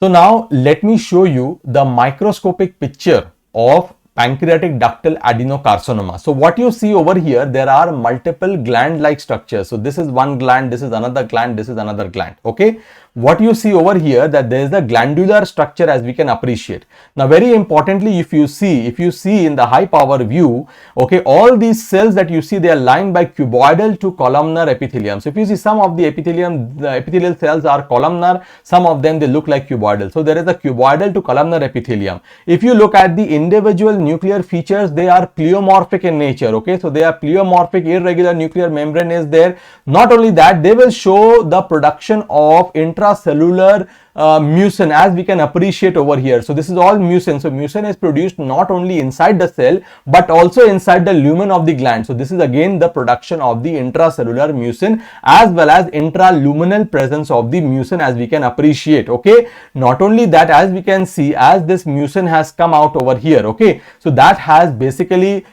So now let me show you the microscopic picture of pancreatic ductal adenocarcinoma. So what you see over here, there are multiple gland-like structures. So this is one gland, this is another gland, this is another gland. Okay. What you see over here, that there is the glandular structure as we can appreciate. Now very importantly, if you see in the high power view, okay, all these cells that you see, they are lined by cuboidal to columnar epithelium. So if you see some of the epithelial cells are columnar, some of them they look like cuboidal. So there is a cuboidal to columnar epithelium. If you look at the individual nuclear features, they are pleomorphic in nature. Okay, so they are pleomorphic, irregular nuclear membrane is there. Not only that, they will show the production of intracellular mucin as we can appreciate over here. So this is all mucin. So mucin is produced not only inside the cell but also inside the lumen of the gland. So this is again the production of the intracellular mucin as well as intraluminal presence of the mucin as we can appreciate. Okay, not only that, as we can see, as this mucin has come out over here, okay, so that has basically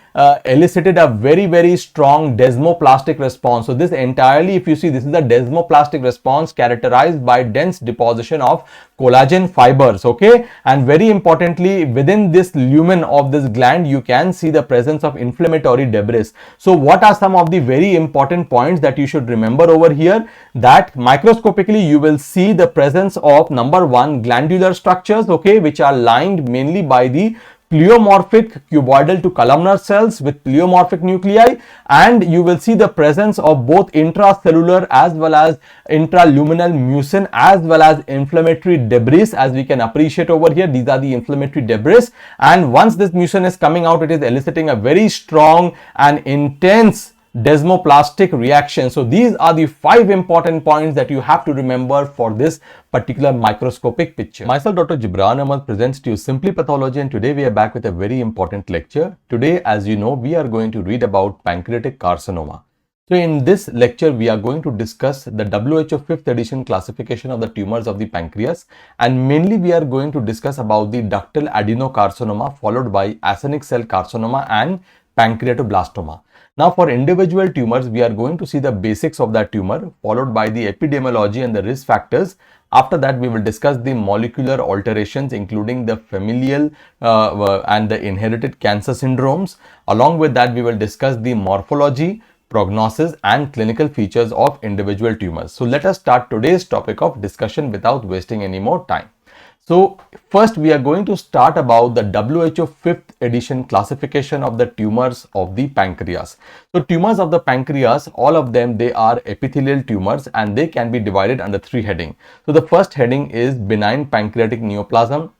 elicited a very strong desmoplastic response. So this entirely, if you see, this is a desmoplastic response characterized by dense deposition of collagen fibers. Okay, and very importantly, within this lumen of this gland, you can see the presence of inflammatory debris. So what are some of the very important points that you should remember over here? That microscopically you will see the presence of, number one, glandular structures, okay, which are lined mainly by the pleomorphic cuboidal to columnar cells with pleomorphic nuclei, and you will see the presence of both intracellular as well as intraluminal mucin as well as inflammatory debris as we can appreciate over here. These are the inflammatory debris, and once this mucin is coming out, it is eliciting a very strong and intense desmoplastic reaction. So these are the 5 important points that you have to remember for this particular microscopic picture. Myself, Dr. Jibran Ahmed, presents to you Simply Pathology, and today we are back with a very important lecture. Today, as you know, we are going to read about pancreatic carcinoma. So in this lecture, we are going to discuss the WHO 5th edition classification of the tumors of the pancreas, and mainly we are going to discuss about the ductal adenocarcinoma followed by actinic cell carcinoma and pancreatoblastoma. Now for individual tumors, we are going to see the basics of that tumor followed by the epidemiology and the risk factors. After that, we will discuss the molecular alterations including the familial and the inherited cancer syndromes. Along with that, we will discuss the morphology, prognosis and clinical features of individual tumors. So let us start today's topic of discussion without wasting any more time. So first we are going to start about the WHO 5th edition classification of the tumors of the pancreas. So tumors of the pancreas, all of them, they are epithelial tumors and they can be divided under 3 headings. So the first heading is benign pancreatic neoplasm,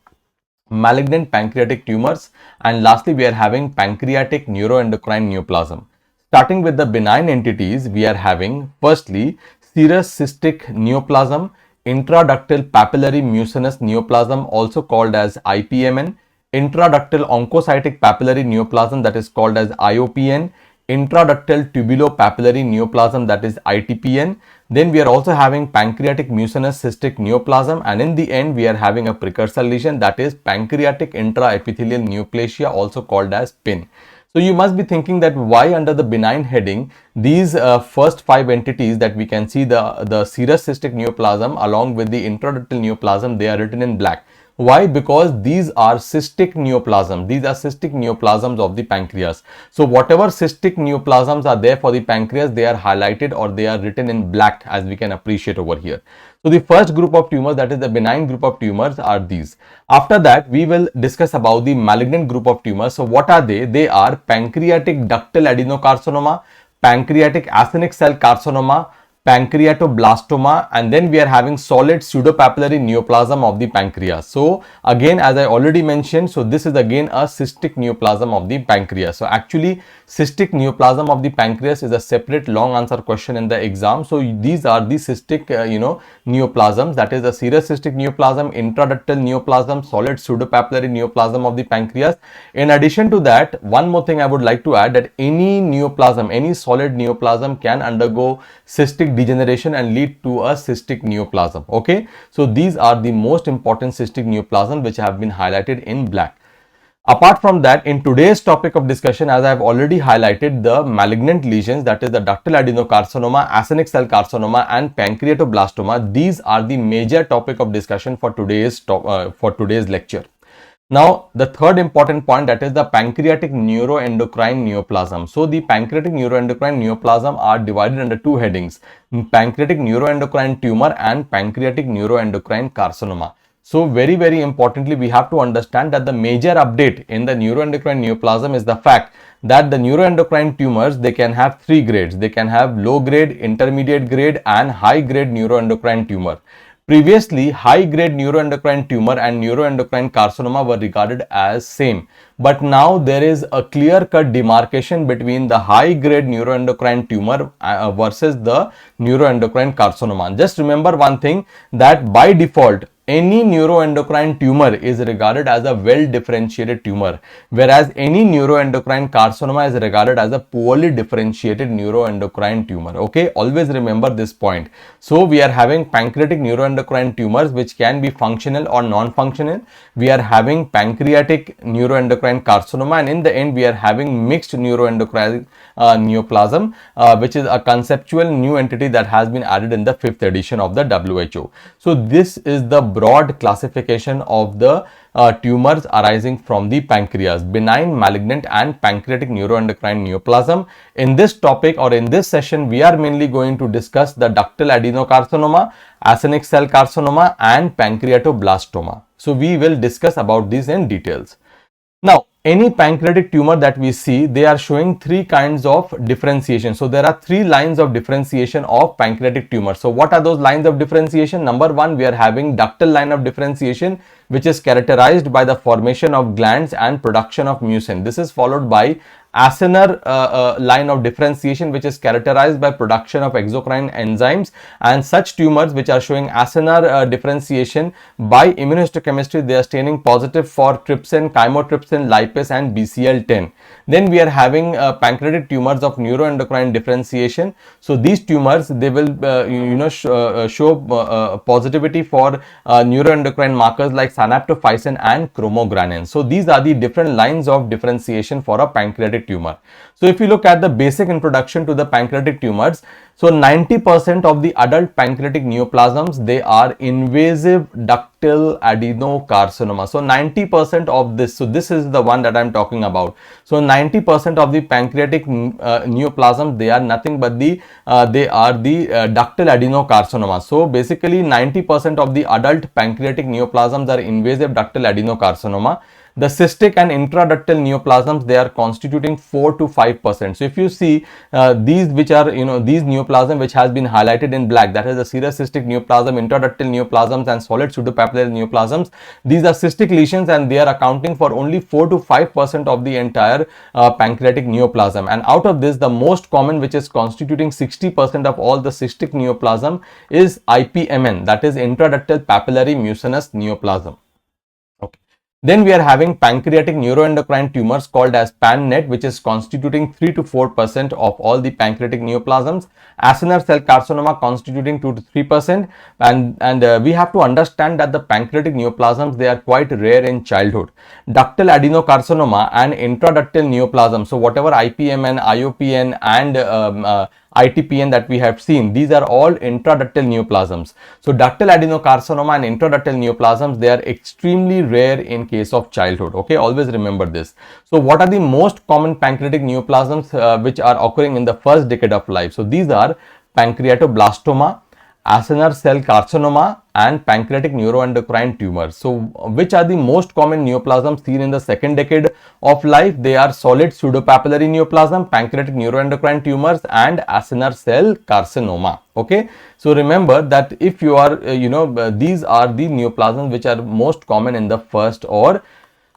malignant pancreatic tumors, and lastly we are having pancreatic neuroendocrine neoplasm. Starting with the benign entities, we are having firstly serous cystic neoplasm, intraductal papillary mucinous neoplasm, also called as IPMN, intraductal oncocytic papillary neoplasm, that is called as IOPN, intraductal tubulopapillary neoplasm, that is ITPN. Then we are also having pancreatic mucinous cystic neoplasm, and in the end we are having a precursor lesion, that is pancreatic intraepithelial neoplasia, also called as PIN. So you must be thinking that why under the benign heading these first 5 entities that we can see, the serous cystic neoplasm along with the intraductal neoplasm, they are written in black. Why? Because these are cystic neoplasms. These are cystic neoplasms of the pancreas. So whatever cystic neoplasms are there for the pancreas, they are highlighted or they are written in black as we can appreciate over here. So the first group of tumors, that is the benign group of tumors, are these. After that, we will discuss about the malignant group of tumors. So what are they? They are pancreatic ductal adenocarcinoma, pancreatic actinic cell carcinoma, pancreatoblastoma, and then we are having solid pseudopapillary neoplasm of the pancreas. So again, as I already mentioned, so this is again a cystic neoplasm of the pancreas. So actually cystic neoplasm of the pancreas is a separate long answer question in the exam. So these are the cystic neoplasms, that is the serous cystic neoplasm, intraductal neoplasm, solid pseudopapillary neoplasm of the pancreas. In addition to that, one more thing I would like to add, that any neoplasm, any solid neoplasm can undergo cystic degeneration and lead to a cystic neoplasm. Okay, so these are the most important cystic neoplasm which have been highlighted in black. Apart from that, in today's topic of discussion, as I have already highlighted, the malignant lesions, that is the ductal adenocarcinoma, acidic cell carcinoma and pancreatoblastoma, these are the major topic of discussion for today's lecture. Now, the third important point, that is the pancreatic neuroendocrine neoplasm. So, the pancreatic neuroendocrine neoplasm are divided under two headings: pancreatic neuroendocrine tumor and pancreatic neuroendocrine carcinoma. So, very importantly, we have to understand that the major update in the neuroendocrine neoplasm is the fact that the neuroendocrine tumors, they can have three grades. They can have low grade, intermediate grade and high grade neuroendocrine tumor. Previously, high-grade neuroendocrine tumor and neuroendocrine carcinoma were regarded as same. But now there is a clear-cut demarcation between the high-grade neuroendocrine tumor versus the neuroendocrine carcinoma. Just remember one thing, that by default, any neuroendocrine tumor is regarded as a well-differentiated tumor, whereas any neuroendocrine carcinoma is regarded as a poorly differentiated neuroendocrine tumor. Okay, always remember this point. So, we are having pancreatic neuroendocrine tumors which can be functional or non-functional. We are having pancreatic neuroendocrine carcinoma, and in the end, we are having mixed neuroendocrine neoplasm, which is a conceptual new entity that has been added in the 5th edition of the WHO. So, this is the broad classification of the tumors arising from the pancreas: benign, malignant and pancreatic neuroendocrine neoplasm. In this topic or in this session, we are mainly going to discuss the ductal adenocarcinoma, acidic cell carcinoma and pancreatoblastoma. So, we will discuss about these in details. Now, any pancreatic tumor that we see, they are showing three kinds of differentiation. So, there are three lines of differentiation of pancreatic tumor. So, what are those lines of differentiation? Number one, we are having ductal line of differentiation, which is characterized by the formation of glands and production of mucin. This is followed by acinar line of differentiation, which is characterized by production of exocrine enzymes, and such tumors which are showing acinar differentiation by immunohistochemistry, they are staining positive for trypsin, chymotrypsin, lipase and BCL10. Then we are having pancreatic tumors of neuroendocrine differentiation. So, these tumors, they will show positivity for neuroendocrine markers like synaptophysin and chromogranin. So, these are the different lines of differentiation for a pancreatic tumor. So, if you look at the basic introduction to the pancreatic tumors, so 90% of the adult pancreatic neoplasms, they are invasive ductal adenocarcinoma. So 90% of this, so this is the one that I am talking about. So 90% of the pancreatic neoplasms, they are nothing but the ductal adenocarcinoma. So basically 90% of the adult pancreatic neoplasms are invasive ductal adenocarcinoma. The cystic and intraductal neoplasms, they are constituting 4 to 5%. So if you see these which are, these neoplasm which has been highlighted in black, that is the serous cystic neoplasm, intraductal neoplasms and solid pseudopapillary neoplasms. These are cystic lesions and they are accounting for only 4 to 5% of the entire pancreatic neoplasm. And out of this, the most common, which is constituting 60% of all the cystic neoplasm, is IPMN, that is intraductal papillary mucinous neoplasm. Then we are having pancreatic neuroendocrine tumors called as PANNET, which is constituting 3 to 4% of all the pancreatic neoplasms. Acinar cell carcinoma constituting 2 to 3%. And we have to understand that the pancreatic neoplasms, they are quite rare in childhood. Ductal adenocarcinoma and intraductal neoplasm. So whatever IPMN, IOPN and ITPN that we have seen, these are all intraductal neoplasms. So ductal adenocarcinoma and intraductal neoplasms, they are extremely rare in case of childhood. Okay, always remember this. So what are the most common pancreatic neoplasms which are occurring in the first decade of life? So these are pancreatoblastoma, acinar cell carcinoma and pancreatic neuroendocrine tumors. So which are the most common neoplasms seen in the second decade of life? They are solid pseudopapillary neoplasm, pancreatic neuroendocrine tumors and acinar cell carcinoma. Okay, so remember that if you are these are the neoplasms which are most common in the first or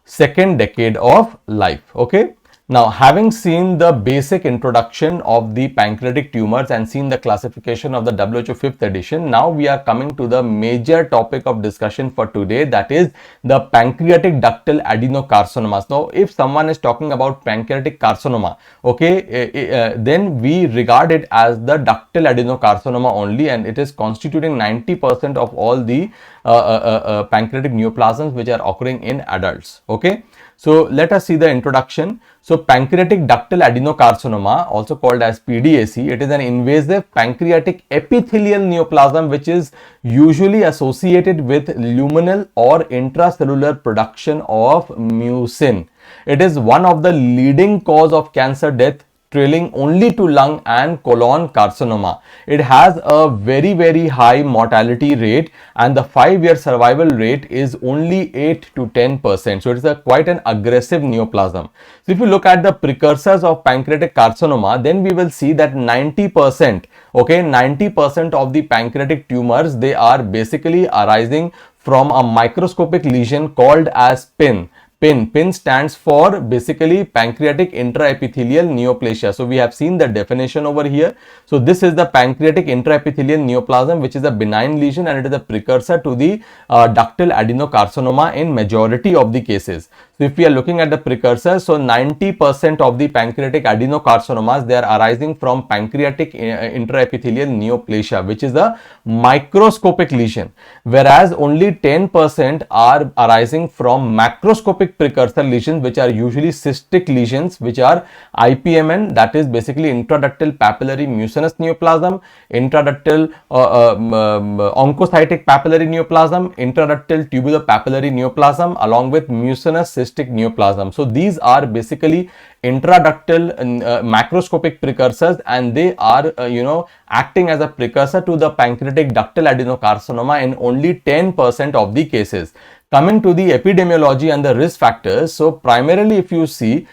second decade of life. Okay. Now, having seen the basic introduction of the pancreatic tumors and seen the classification of the WHO 5th edition, now we are coming to the major topic of discussion for today, that is the pancreatic ductal adenocarcinomas. Now, if someone is talking about pancreatic carcinoma, okay, then we regard it as the ductal adenocarcinoma only, and it is constituting 90% of all the pancreatic neoplasms which are occurring in adults. Okay, so let us see the introduction. So pancreatic ductal adenocarcinoma, also called as PDAC, it is an invasive pancreatic epithelial neoplasm which is usually associated with luminal or intracellular production of mucin. It is one of the leading cause of cancer death, trailing only to lung and colon carcinoma. It has a very high mortality rate, and the 5-year survival rate is only 8 to 10%. So it is quite an aggressive neoplasm. So if you look at the precursors of pancreatic carcinoma, then we will see that 90%, okay, 90% of the pancreatic tumors, they are basically arising from a microscopic lesion called as PIN. PIN stands for basically pancreatic intraepithelial neoplasia. So we have seen the definition over here. So this is the pancreatic intraepithelial neoplasm, which is a benign lesion, and it is a precursor to the ductal adenocarcinoma in majority of the cases. So if we are looking at the precursors, so 90% of the pancreatic adenocarcinomas, they are arising from pancreatic intraepithelial neoplasia, which is a microscopic lesion, whereas only 10% are arising from macroscopic precursor lesions, which are usually cystic lesions, which are IPMN, that is basically intraductal papillary mucinous neoplasm, intraductal oncocytic papillary neoplasm, intraductal tubular papillary neoplasm, along with mucinous cystic neoplasm. So these are basically intraductal macroscopic precursors, and they are acting as a precursor to the pancreatic ductal adenocarcinoma in only 10% of the cases. Coming to the epidemiology and the risk factors, so primarily if you see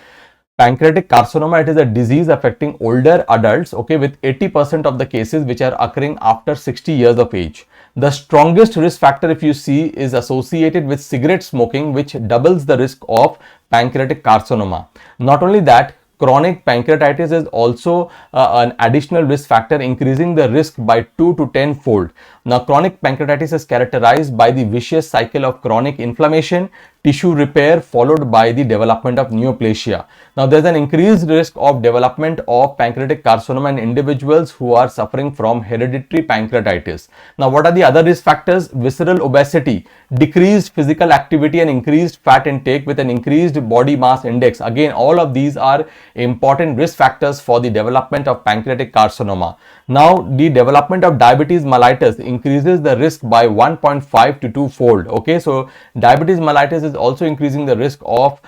pancreatic carcinoma, it is a disease affecting older adults, okay, with 80% of the cases which are occurring after 60 years of age. The strongest risk factor, if you see, is associated with cigarette smoking, which doubles the risk of pancreatic carcinoma. Not only that, chronic pancreatitis is also an additional risk factor, increasing the risk by 2 to 10 fold. Now, chronic pancreatitis is characterized by the vicious cycle of chronic inflammation, tissue repair, followed by the development of neoplasia. Now, there is an increased risk of development of pancreatic carcinoma in individuals who are suffering from hereditary pancreatitis. Now, what are the other risk factors? Visceral obesity, decreased physical activity, and increased fat intake with an increased body mass index. Again, all of these are important risk factors for the development of pancreatic carcinoma. Now, the development of diabetes mellitus increases the risk by 1.5 to 2 fold. Okay, so diabetes mellitus is also increasing the risk of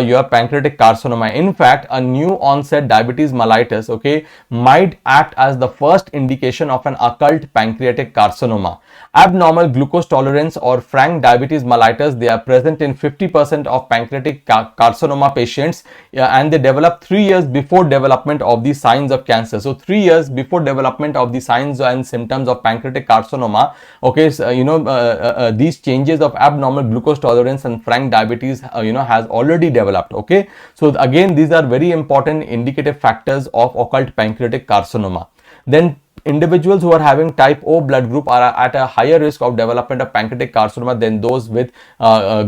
your pancreatic carcinoma. In fact, a new onset diabetes mellitus, okay, might act as the first indication of an occult pancreatic carcinoma. Abnormal glucose tolerance or frank diabetes mellitus, they are present in 50% of pancreatic carcinoma patients, and they develop 3 years before development of the signs of cancer. So 3 years before development of the signs and symptoms of pancreatic carcinoma, okay, so, these changes of abnormal glucose tolerance and frank diabetes has already developed. Okay, so again, these are very important indicative factors of occult pancreatic carcinoma. Then individuals who are having type O blood group are at a higher risk of development of pancreatic carcinoma than those with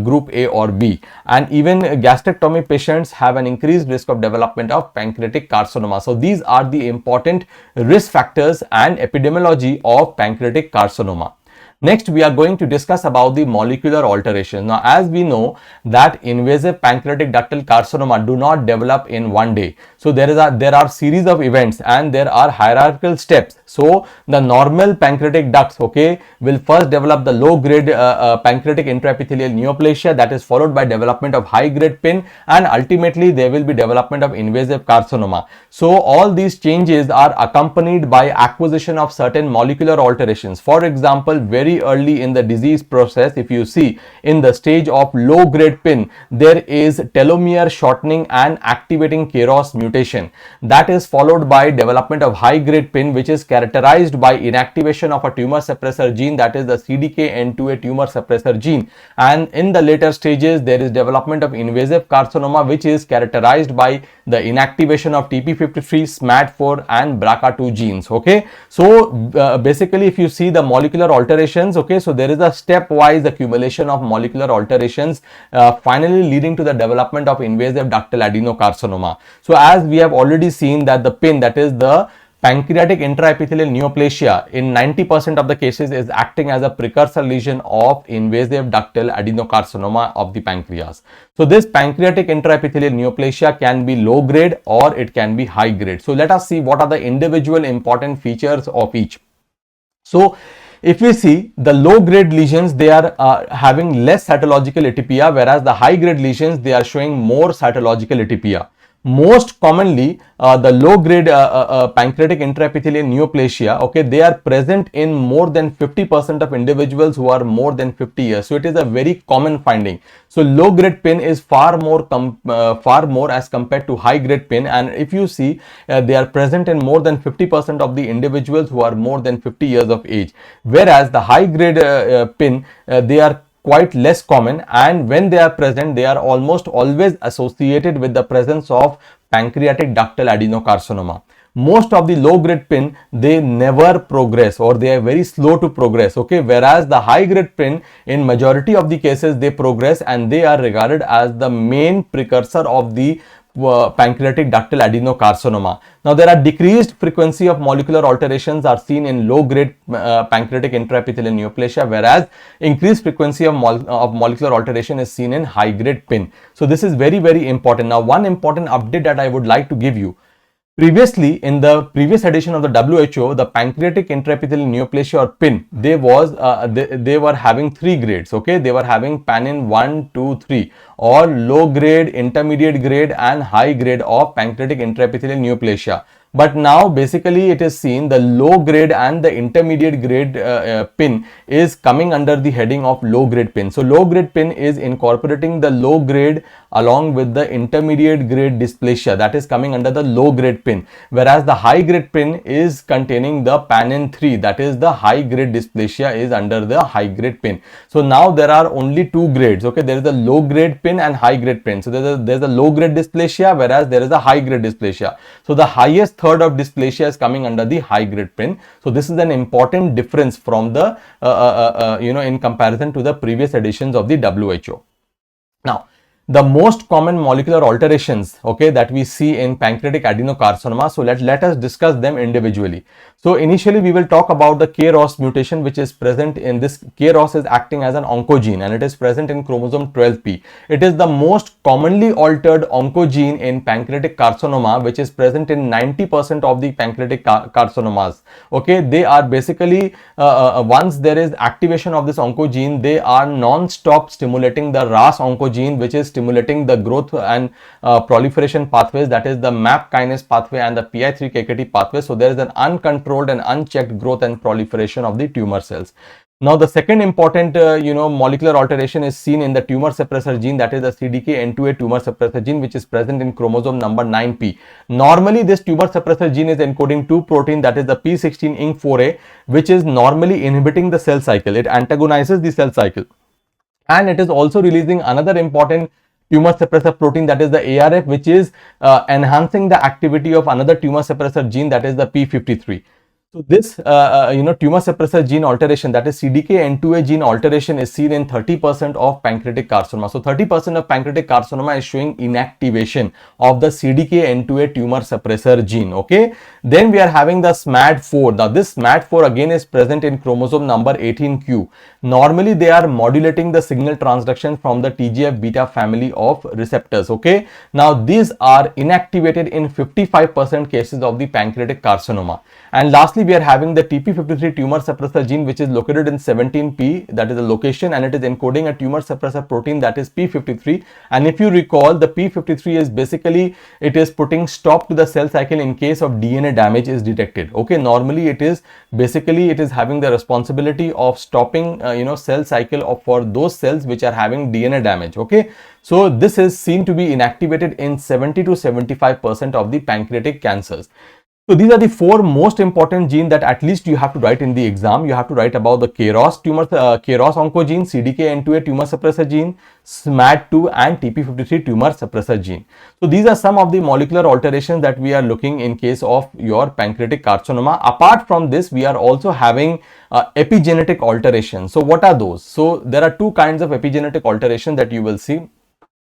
group A or B, and even gastrectomy patients have an increased risk of development of pancreatic carcinoma. So these are the important risk factors and epidemiology of pancreatic carcinoma. Next, we are going to discuss about the molecular alterations. Now, as we know that invasive pancreatic ductal carcinoma do not develop in one day. So there are series of events and there are hierarchical steps. So the normal pancreatic ducts, okay, will first develop the low grade pancreatic intraepithelial neoplasia, that is followed by development of high grade PIN, and ultimately there will be development of invasive carcinoma. So all these changes are accompanied by acquisition of certain molecular alterations. For example, very early in the disease process, if you see in the stage of low grade PIN, there is telomere shortening and activating KRAS mutation. That is followed by development of high grade PIN, which is characterized by inactivation of a tumor suppressor gene, that is the CDKN2A tumor suppressor gene. And in the later stages, there is development of invasive carcinoma, which is characterized by the inactivation of TP53, SMAD4 and BRCA2 genes. Okay, so basically if you see the molecular alterations, okay, so there is a stepwise accumulation of molecular alterations, finally leading to the development of invasive ductal adenocarcinoma. So as we have already seen that the PIN, that is the pancreatic intraepithelial neoplasia in 90% of the cases is acting as a precursor lesion of invasive ductal adenocarcinoma of the pancreas. So this pancreatic intraepithelial neoplasia can be low grade or it can be high grade. So let us see what are the individual important features of each. So if we see the low grade lesions, they are having less cytological atypia, whereas the high grade lesions, they are showing more cytological atypia. Most commonly, the low grade pancreatic intraepithelial neoplasia, okay, they are present in more than 50% of individuals who are more than 50 years. So it is a very common finding. So low grade PIN is far more as compared to high grade PIN, and if you see, they are present in more than 50% of the individuals who are more than 50 years of age, whereas the high grade PIN, they are quite less common, and when they are present, they are almost always associated with the presence of pancreatic ductal adenocarcinoma. Most of the low grade PIN, they never progress or they are very slow to progress, okay, whereas the high grade PIN, in majority of the cases, they progress and they are regarded as the main precursor of the pancreatic ductal adenocarcinoma. Now there are decreased frequency of molecular alterations are seen in low grade pancreatic intraepithelial neoplasia, whereas increased frequency of molecular alteration is seen in high grade PIN. So this is very, very important. Now one important update that I would like to give you. Previously, in the previous edition of the WHO, the pancreatic intraepithelial neoplasia or PIN, they were having 3 grades, okay, they were having PANIN 1, 2, 3, or low grade, intermediate grade and high grade of pancreatic intraepithelial neoplasia. But now basically it is seen the low grade and the intermediate grade PIN is coming under the heading of low grade PIN. So low grade PIN is incorporating the low grade along with the intermediate grade dysplasia, that is coming under the low grade PIN, whereas the high grade PIN is containing the PANIN 3, that is the high grade dysplasia is under the high grade PIN. So now there are only 2 grades, okay, there is a low grade PIN and high grade PIN. So there's a low grade dysplasia, whereas there is a high grade dysplasia. So the highest third of dysplasia is coming under the high grade PIN. So this is an important difference from the in comparison to the previous editions of the WHO. Now the most common molecular alterations, okay, that we see in pancreatic adenocarcinoma. So let us discuss them individually. So initially we will talk about the KROS mutation, which is present in this. KROS is acting as an oncogene and it is present in chromosome 12p. It is the most commonly altered oncogene in pancreatic carcinoma, which is present in 90% of the pancreatic carcinomas. Okay, they are basically once there is activation of this oncogene, they are non-stop stimulating the RAS oncogene, which is stimulating the growth and proliferation pathways, that is the MAP kinase pathway and the PI3KKT pathway. So there is an uncontrolled and unchecked growth and proliferation of the tumor cells. Now the second important molecular alteration is seen in the tumor suppressor gene, that is the CDKN2A tumor suppressor gene, which is present in chromosome number 9p. Normally this tumor suppressor gene is encoding 2 protein, that is the P16INK4A, which is normally inhibiting the cell cycle. It antagonizes the cell cycle, and it is also releasing another important tumor suppressor protein, that is the ARF, which is enhancing the activity of another tumor suppressor gene, that is the P53. So this tumor suppressor gene alteration, that is CDKN2A gene alteration, is seen in 30% of pancreatic carcinoma. So 30% of pancreatic carcinoma is showing inactivation of the CDKN2A tumor suppressor gene. Okay, then we are having the SMAD4. Now this SMAD4 again is present in chromosome number 18q. Normally they are modulating the signal transduction from the TGF beta family of receptors. Okay, now these are inactivated in 55% cases of the pancreatic carcinoma. And lastly, we are having the TP53 tumor suppressor gene, which is located in 17p, that is the location, and it is encoding a tumor suppressor protein, that is P53. And if you recall, the P53 is basically, it is putting stop to the cell cycle in case of DNA damage is detected. Okay, normally it is basically, it is having the responsibility of stopping cell cycle for those cells which are having DNA damage. Okay, so this is seen to be inactivated in 70 to 75% of the pancreatic cancers. So these are the 4 most important genes that at least you have to write in the exam. You have to write about the KROS oncogene, CDKN2A tumor suppressor gene, SMAD2 and TP53 tumor suppressor gene. So these are some of the molecular alterations that we are looking in case of your pancreatic carcinoma. Apart from this, we are also having epigenetic alterations. So what are those? So there are 2 kinds of epigenetic alteration that you will see.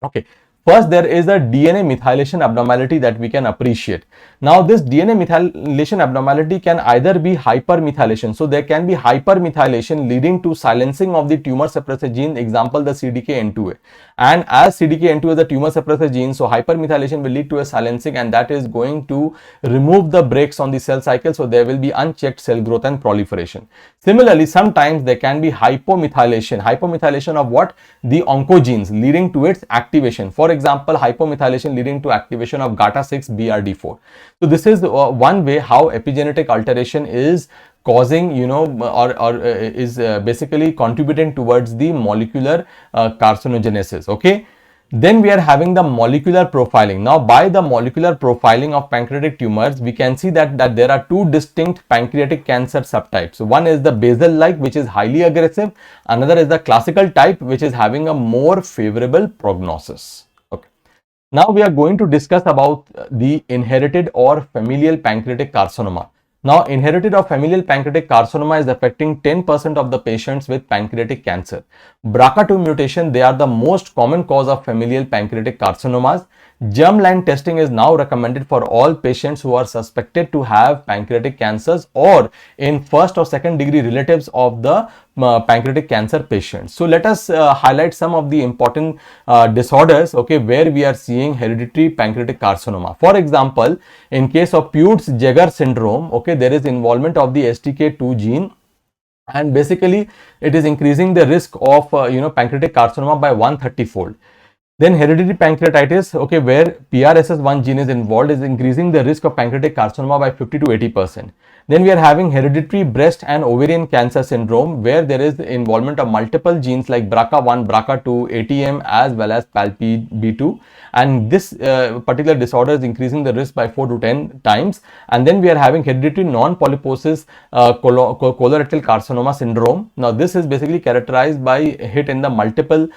Okay. First, there is a DNA methylation abnormality that we can appreciate. Now, this DNA methylation abnormality can either be hypermethylation. So, there can be hypermethylation leading to silencing of the tumor suppressor gene, example the CDKN2A. And as CDKN2A is the tumor suppressor gene, so hypermethylation will lead to a silencing, and that is going to remove the brakes on the cell cycle. So, there will be unchecked cell growth and proliferation. Similarly, sometimes there can be hypomethylation. Hypomethylation of what? The oncogenes, leading to its activation. For example, hypomethylation leading to activation of GATA6 BRD4. So, this is one way how epigenetic alteration is causing, is basically contributing towards the molecular carcinogenesis. Okay. Then we are having the molecular profiling. Now, by the molecular profiling of pancreatic tumors, we can see that there are two distinct pancreatic cancer subtypes. So, one is the basal-like, which is highly aggressive. Another is the classical type, which is having a more favorable prognosis. Okay. Now, we are going to discuss about the inherited or familial pancreatic carcinoma. Now, inherited or familial pancreatic carcinoma is affecting 10% of the patients with pancreatic cancer. BRCA2 mutation, they are the most common cause of familial pancreatic carcinomas. Germline testing is now recommended for all patients who are suspected to have pancreatic cancers or in first or second degree relatives of the pancreatic cancer patients. So, let us highlight some of the important disorders, okay, where we are seeing hereditary pancreatic carcinoma. For example, in case of Peutz-Jeghers syndrome, okay, there is involvement of the STK2 gene, and basically it is increasing the risk of pancreatic carcinoma by 130-fold. Then hereditary pancreatitis, okay, where PRSS1 gene is involved, is increasing the risk of pancreatic carcinoma by 50 to 80%. Then we are having hereditary breast and ovarian cancer syndrome, where there is the involvement of multiple genes like BRCA1, BRCA2, ATM as well as PALB2, and this particular disorder is increasing the risk by 4 to 10 times. And then we are having hereditary non-polyposis colorectal carcinoma syndrome. Now, this is basically characterized by hit in the multiple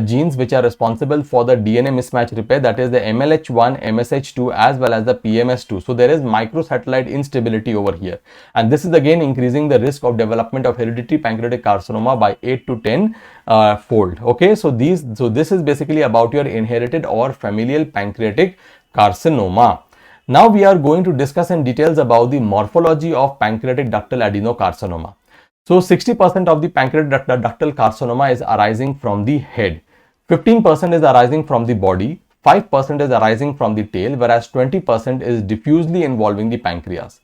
genes which are responsible for the DNA mismatch repair, that is the MLH1, MSH2 as well as the PMS2. So, there is microsatellite instability over here, and this is again increasing the risk of development of hereditary pancreatic carcinoma by 8 to 10 fold. Okay, so this is basically about your inherited or familial pancreatic carcinoma. Now we are going to discuss in details about the morphology of pancreatic ductal adenocarcinoma. So 60% of the pancreatic ductal carcinoma is arising from the head, 15% is arising from the body, 5% is arising from the tail, whereas 20% is diffusely involving the pancreas.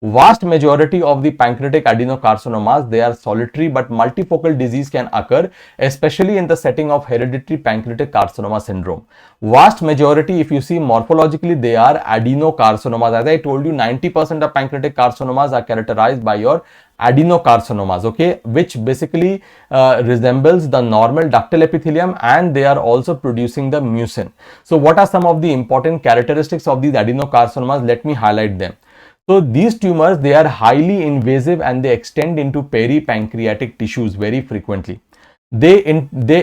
Vast majority of the pancreatic adenocarcinomas, they are solitary, but multifocal disease can occur, especially in the setting of hereditary pancreatic carcinoma syndrome. Vast majority, if you see morphologically, they are adenocarcinomas. As I told you, 90% of pancreatic carcinomas are characterized by your adenocarcinomas, okay, which basically resembles the normal ductal epithelium, and they are also producing the mucin. So, what are some of the important characteristics of these adenocarcinomas? Let me highlight them. So, these tumors, they are highly invasive and they extend into peripancreatic tissues very frequently. They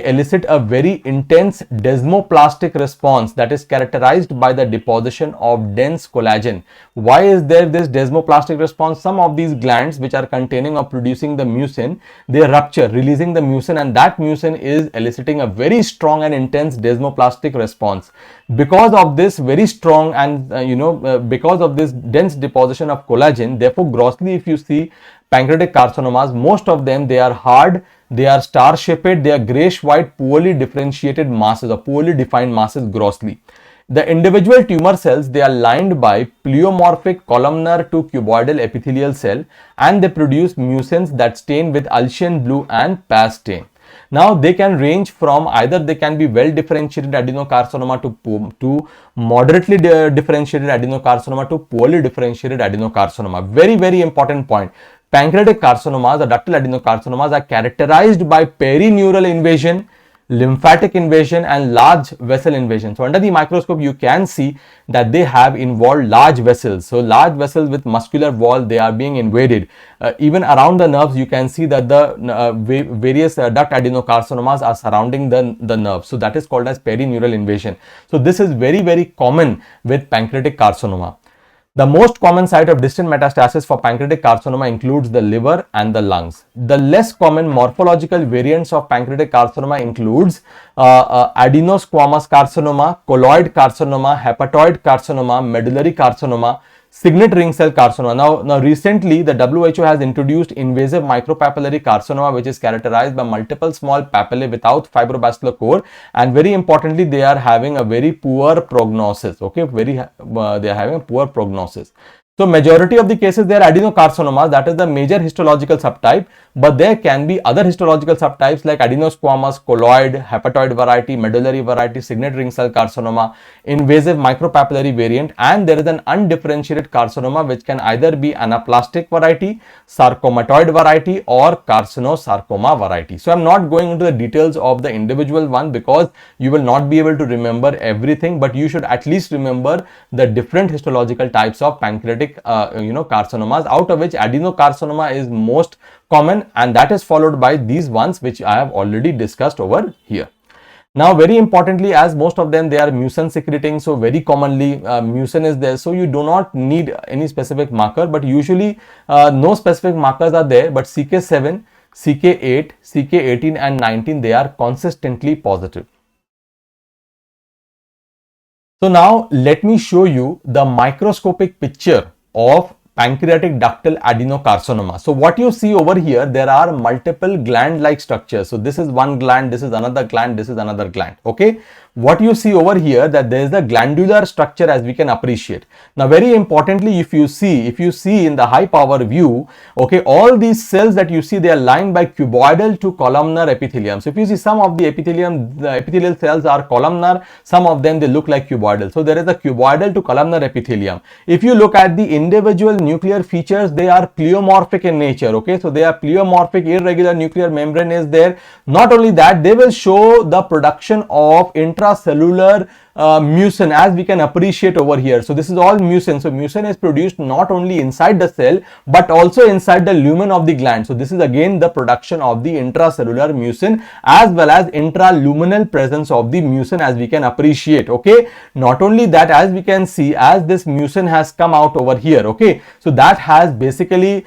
elicit a very intense desmoplastic response that is characterized by the deposition of dense collagen. Why is there this desmoplastic response? Some of these glands which are containing or producing the mucin, they rupture, releasing the mucin, and that mucin is eliciting a very strong and intense desmoplastic response. Because of this very strong and because of this dense deposition of collagen, therefore grossly if you see pancreatic carcinomas, most of them, they are hard, they are star shaped, they are grayish white, poorly differentiated masses or poorly defined masses grossly. The individual tumor cells, they are lined by pleomorphic columnar to cuboidal epithelial cell, and they produce mucins that stain with Alcian blue and Paz stain. Now, they can range from either they can be well differentiated adenocarcinoma to moderately differentiated adenocarcinoma to poorly differentiated adenocarcinoma. Very, very important point. Pancreatic carcinomas or ductal adenocarcinomas are characterized by perineural invasion, lymphatic invasion and large vessel invasion. So, under the microscope you can see that they have involved large vessels. So, large vessels with muscular wall, they are being invaded. Even around the nerves you can see that the various duct adenocarcinomas are surrounding the nerve. So, that is called as perineural invasion. So, this is very, very common with pancreatic carcinoma. The most common site of distant metastasis for pancreatic carcinoma includes the liver and the lungs. The less common morphological variants of pancreatic carcinoma includes adenosquamous carcinoma, colloid carcinoma, hepatoid carcinoma, medullary carcinoma, signet ring cell carcinoma. Now recently the WHO has introduced invasive micropapillary carcinoma, which is characterized by multiple small papillae without fibrobascular core, and very importantly they are having a very poor prognosis. Okay, they are having a poor prognosis. So majority of the cases they are adenocarcinomas, that is the major histological subtype, but there can be other histological subtypes like adenosquamous, colloid, hepatoid variety, medullary variety, signet ring cell carcinoma, invasive micropapillary variant, and there is an undifferentiated carcinoma which can either be anaplastic variety, sarcomatoid variety, or carcinosarcoma variety. So I am not going into the details of the individual one because you will not be able to remember everything, but you should at least remember the different histological types of pancreatic carcinomas, out of which adenocarcinoma is most common, and that is followed by these ones which I have already discussed over here. Now very importantly, as most of them they are mucin secreting, so very commonly mucin is there, so you do not need any specific marker, but usually no specific markers are there, but CK7, CK8, CK18 and 19 they are consistently positive. So now let me show you the microscopic picture of pancreatic ductal adenocarcinoma. So what you see over here, there are multiple gland-like structures. So this is one gland, this is another gland, this is another gland. Okay. What you see over here, that there is the glandular structure as we can appreciate. Now very importantly, if you see in the high power view, okay, all these cells that you see, they are lined by cuboidal to columnar epithelium. So if you see some of the epithelial cells are columnar, some of them they look like cuboidal. So there is a cuboidal to columnar epithelium. If you look at the individual nuclear features, they are pleomorphic in nature. Okay, so they are pleomorphic, irregular nuclear membrane is there. Not only that, they will show the production of intracellular mucin as we can appreciate over here. So this is all mucin. So mucin is produced not only inside the cell but also inside the lumen of the gland. So this is again the production of the intracellular mucin as well as intraluminal presence of the mucin as we can appreciate. Okay, not only that, as we can see, as this mucin has come out over here, okay, so that has basically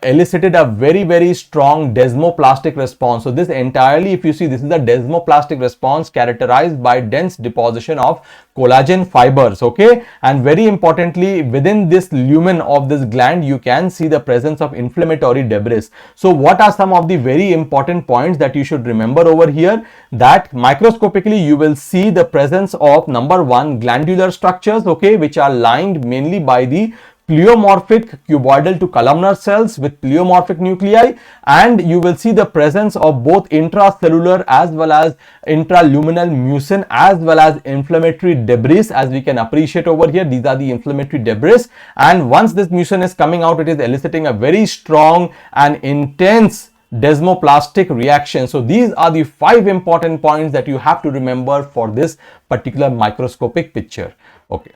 elicited a very strong desmoplastic response. So this entirely, if you see, this is a desmoplastic response characterized by dense deposition of collagen fibers. Okay, and very importantly, within this lumen of this gland you can see the presence of inflammatory debris. So what are some of the very important points that you should remember over here? That microscopically you will see the presence of number one, glandular structures, okay, which are lined mainly by the pleomorphic cuboidal to columnar cells with pleomorphic nuclei, and you will see the presence of both intracellular as well as intraluminal mucin as well as inflammatory debris as we can appreciate over here. These are the inflammatory debris, and once this mucin is coming out, it is eliciting a very strong and intense desmoplastic reaction. So these are the 5 important points that you have to remember for this particular microscopic picture. Okay.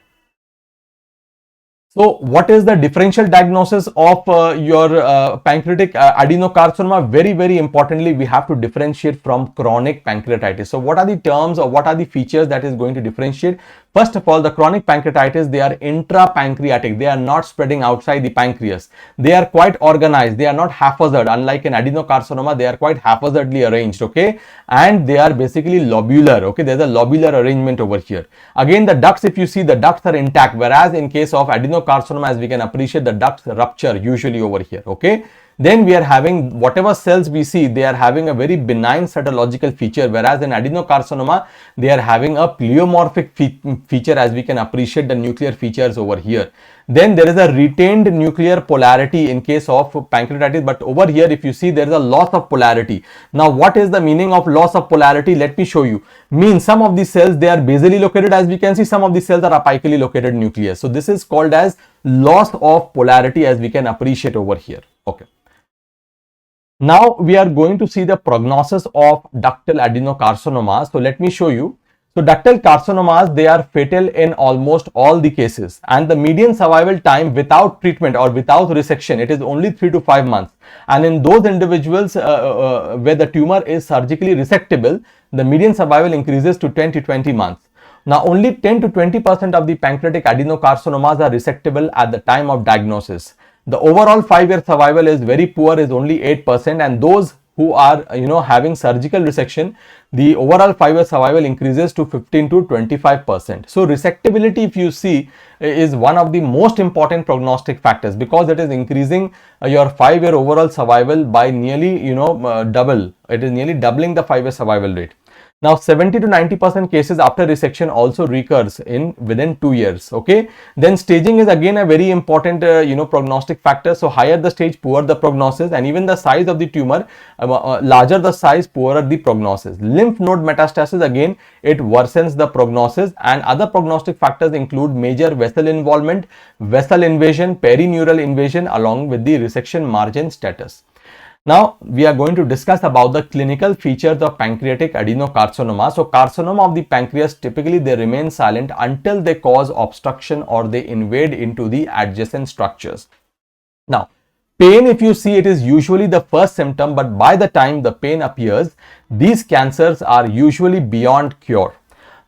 So what is the differential diagnosis of your pancreatic adenocarcinoma? Very importantly, we have to differentiate from chronic pancreatitis. So what are the terms or what are the features that is going to differentiate? First of all, the chronic pancreatitis, they are intrapancreatic. They are not spreading outside the pancreas. They are quite organized. They are not haphazard. Unlike in adenocarcinoma, they are quite haphazardly arranged. Okay, and they are basically lobular. Okay, there's a lobular arrangement over here. Again, the ducts, if you see, the ducts are intact, whereas in case of adenocarcinoma, as we can appreciate, the ducts rupture usually over here. Okay, then we are having whatever cells we see, they are having a very benign cytological feature, whereas in adenocarcinoma they are having a pleomorphic feature as we can appreciate the nuclear features over here. Then there is a retained nuclear polarity in case of pancreatitis, but over here if you see, there is a loss of polarity. Now what is the meaning of loss of polarity? Let me show you. Means some of the cells, they are basally located, as we can see, some of the cells are apically located nucleus. So this is called as loss of polarity as we can appreciate over here. Okay. Now we are going to see the prognosis of ductal adenocarcinomas. So let me show you. So ductal carcinomas, they are fatal in almost all the cases, and the median survival time without treatment or without resection, it is only 3 to 5 months. And in those individuals where the tumor is surgically resectable, the median survival increases to 10 to 20 months. Now, only 10 to 20% of the pancreatic adenocarcinomas are resectable at the time of diagnosis. The overall 5-year survival is very poor, is only 8%, and those who are having surgical resection, the overall 5-year survival increases to 15 to 25%. So resectability, if you see, is one of the most important prognostic factors, because it is increasing your 5-year overall survival by nearly double. It is nearly doubling the 5-year survival rate. Now, 70 to 90% cases after resection also recurs in within 2 years. Okay. Then staging is again a very important prognostic factor. So higher the stage, poorer the prognosis, and even the size of the tumor, larger the size, poorer the prognosis. Lymph node metastasis, again it worsens the prognosis, and other prognostic factors include major vessel involvement, vessel invasion, perineural invasion, along with the resection margin status. Now, we are going to discuss about the clinical features of pancreatic adenocarcinoma. So, carcinoma of the pancreas, typically they remain silent until they cause obstruction or they invade into the adjacent structures. Now, pain, if you see, it is usually the first symptom, but by the time the pain appears, these cancers are usually beyond cure.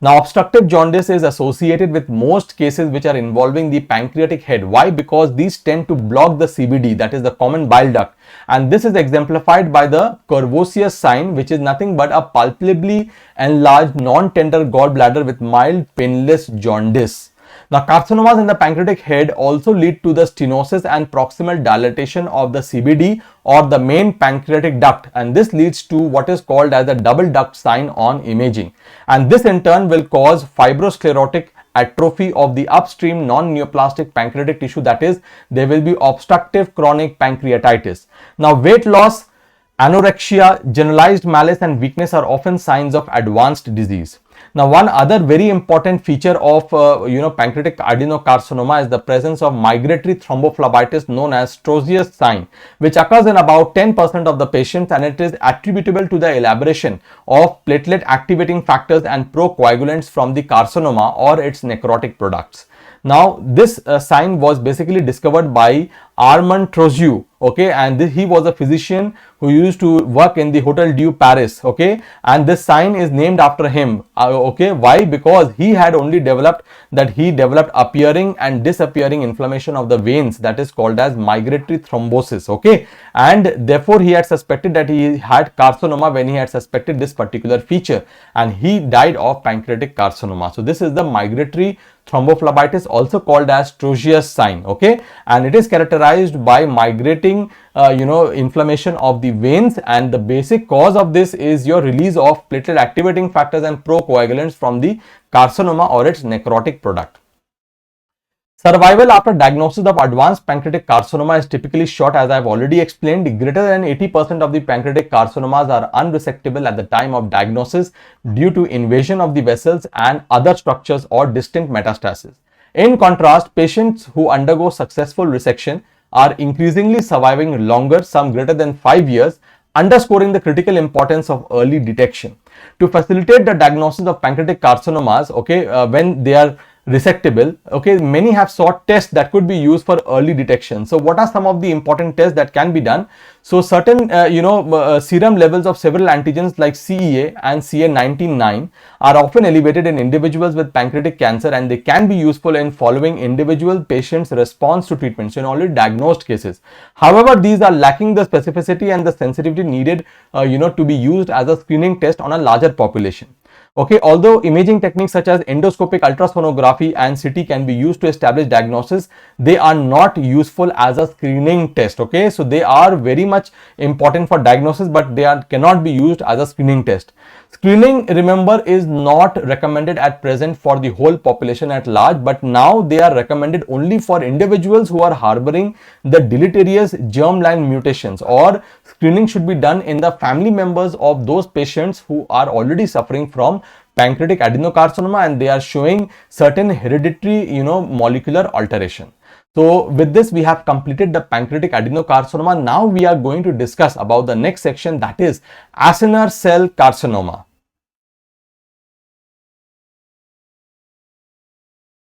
Now, obstructive jaundice is associated with most cases which are involving the pancreatic head. Why? Because these tend to block the CBD, that is the common bile duct, and this is exemplified by the curvaceous sign, which is nothing but a palpably enlarged non-tender gallbladder with mild painless jaundice. Now, carcinomas in the pancreatic head also lead to the stenosis and proximal dilatation of the CBD or the main pancreatic duct, and this leads to what is called as a double duct sign on imaging, and this in turn will cause fibrosclerotic atrophy of the upstream non-neoplastic pancreatic tissue, that is, there will be obstructive chronic pancreatitis. Now, weight loss, anorexia, generalized malaise and weakness are often signs of advanced disease. Now, one other very important feature of pancreatic adenocarcinoma is the presence of migratory thrombophlebitis known as Strozius sign, which occurs in about 10% of the patients, and it is attributable to the elaboration of platelet activating factors and procoagulants from the carcinoma or its necrotic products. Now, this sign was basically discovered by Armand Troziu, okay, and he was a physician who used to work in the Hotel Dieu Paris, okay, and this sign is named after him, okay. Why? Because he had only developed appearing and disappearing inflammation of the veins, that is called as migratory thrombosis, okay, and therefore he had suspected that he had carcinoma when he had suspected this particular feature, and he died of pancreatic carcinoma. So this is the migratory thrombophlebitis, also called as Strozius sign, okay, and it is characterized by migrating inflammation of the veins, and the basic cause of this is your release of platelet activating factors and procoagulants from the carcinoma or its necrotic product. Survival after diagnosis of advanced pancreatic carcinoma is typically short, as I have already explained. Greater than 80% of the pancreatic carcinomas are unresectable at the time of diagnosis due to invasion of the vessels and other structures or distant metastasis. In contrast, patients who undergo successful resection are increasingly surviving longer, some greater than 5 years, underscoring the critical importance of early detection. To facilitate the diagnosis of pancreatic carcinomas, okay, when they are resectable, okay, many have sought tests that could be used for early detection. So what are some of the important tests that can be done? So certain serum levels of several antigens like CEA and CA19-9 are often elevated in individuals with pancreatic cancer, and they can be useful in following individual patients' response to treatment, so in already diagnosed cases. However, these are lacking the specificity and the sensitivity needed to be used as a screening test on a larger population. Okay, although imaging techniques such as endoscopic ultrasonography and CT can be used to establish diagnosis, they are not useful as a screening test. Okay, so they are very much important for diagnosis, but they cannot be used as a screening test. Screening, remember, is not recommended at present for the whole population at large, but now they are recommended only for individuals who are harboring the deleterious germline mutations, or screening should be done in the family members of those patients who are already suffering from pancreatic adenocarcinoma and they are showing certain hereditary molecular alteration. So with this, we have completed the pancreatic adenocarcinoma. Now we are going to discuss about the next section, that is acinar cell carcinoma.